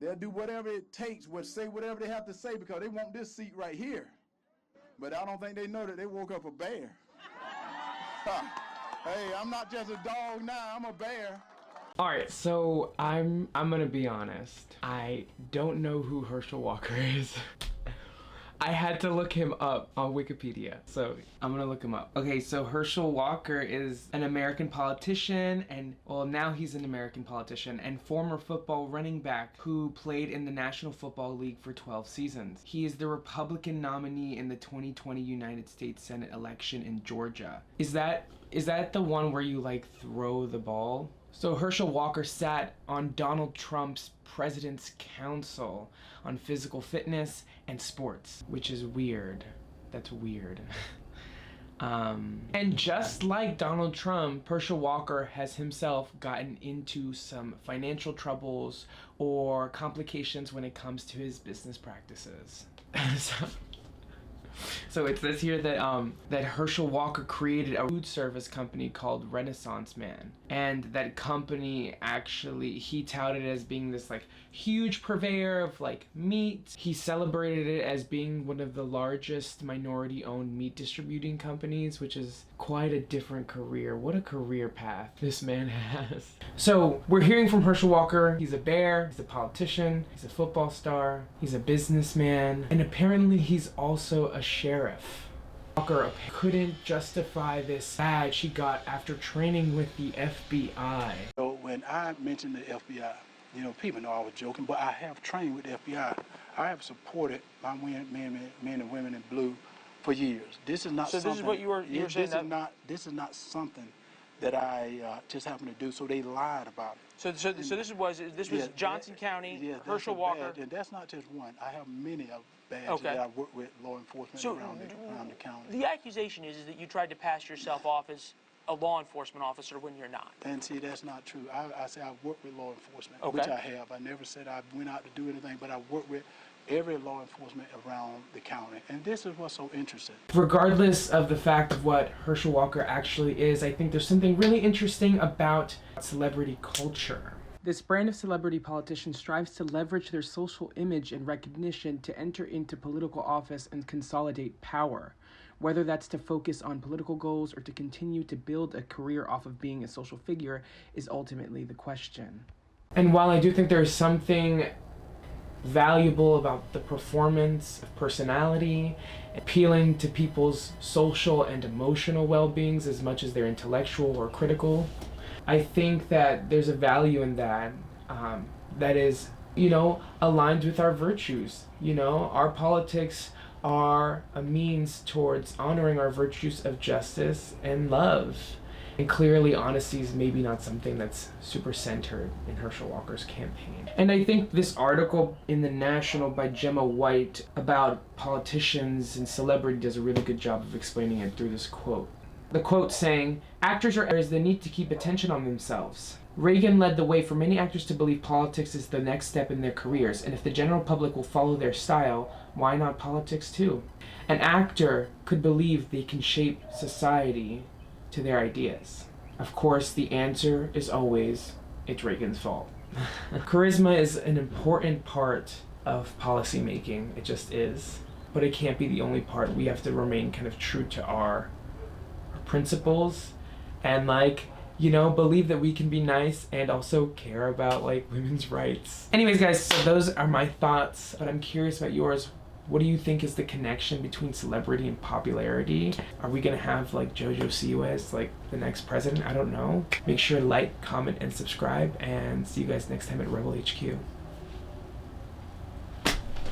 They'll do whatever it takes, say whatever they have to say because they want this seat right here. But I don't think they know that they woke up a bear. Hey, I'm not just a dog now, I'm a bear. All right, so I'm gonna be honest. I don't know who Herschel Walker is. I had to look him up on Wikipedia, so I'm gonna look him up. Okay, so Herschel Walker is an American politician, and well, now he's an American politician and former football running back who played in the National Football League for 12 seasons. He is the Republican nominee in the 2020 United States Senate election in Georgia. Is that the one where you like throw the ball? So Herschel Walker sat on Donald Trump's President's Council on Physical Fitness and Sports, which is weird. That's weird. And just like Donald Trump, Herschel Walker has himself gotten into some financial troubles or complications when it comes to his business practices. So it says here that Herschel Walker created a food service company called Renaissance Man, and that company actually he touted as being this like huge purveyor of like meat. He celebrated it as being one of the largest minority-owned meat distributing companies, which is quite a different career. What a career path this man has. So we're hearing from Herschel Walker. He's a bear, he's a politician, he's a football star, he's a businessman, and apparently he's also a sheriff. Walker couldn't justify this badge she got after training with the FBI. So when I mentioned the FBI, you know, people know I was joking, but I have trained with the FBI. I have supported my men and women in blue for years. This is not so something. This is what you were saying. This is not something that I just happened to do. So they lied about it. So this was Johnson County, Herschel Walker. And that's not just one. I have many of badges Okay. that I work with law enforcement around the county. The accusation is that you tried to pass yourself off as a law enforcement officer when you're not. And see, that's not true. I say I work with law enforcement, Okay. which I have. I never said I went out to do anything, but I work with every law enforcement around the county. And this is what's so interesting. Regardless of the fact of what Herschel Walker actually is, I think there's something really interesting about celebrity culture. This brand of celebrity politician strives to leverage their social image and recognition to enter into political office and consolidate power. Whether that's to focus on political goals or to continue to build a career off of being a social figure is ultimately the question. And while I do think there's something valuable about the performance of personality, appealing to people's social and emotional well-beings as much as their intellectual or critical, I think that there's a value in that that is, aligned with our virtues. Our politics are a means towards honoring our virtues of justice and love. And clearly honesty is maybe not something that's super centered in Herschel Walker's campaign. And I think this article in The National by Gemma White about politicians and celebrity does a really good job of explaining it through this quote. The quote saying, "Actors are the need to keep attention on themselves. Reagan led the way for many actors to believe politics is the next step in their careers, and if the general public will follow their style, why not politics too? An actor could believe they can shape society to their ideas. Of course, the answer is always, it's Reagan's fault." Charisma is an important part of policy making. It just is. But it can't be the only part. We have to remain kind of true to our principles and believe that we can be nice and also care about women's rights. Anyways, guys, so those are my thoughts, but I'm curious about yours. What do you think is the connection between celebrity and popularity? Are we gonna have Jojo Siwa as the next president? I don't know. Make sure to like, comment, and subscribe, and see you guys next time at Rebel HQ.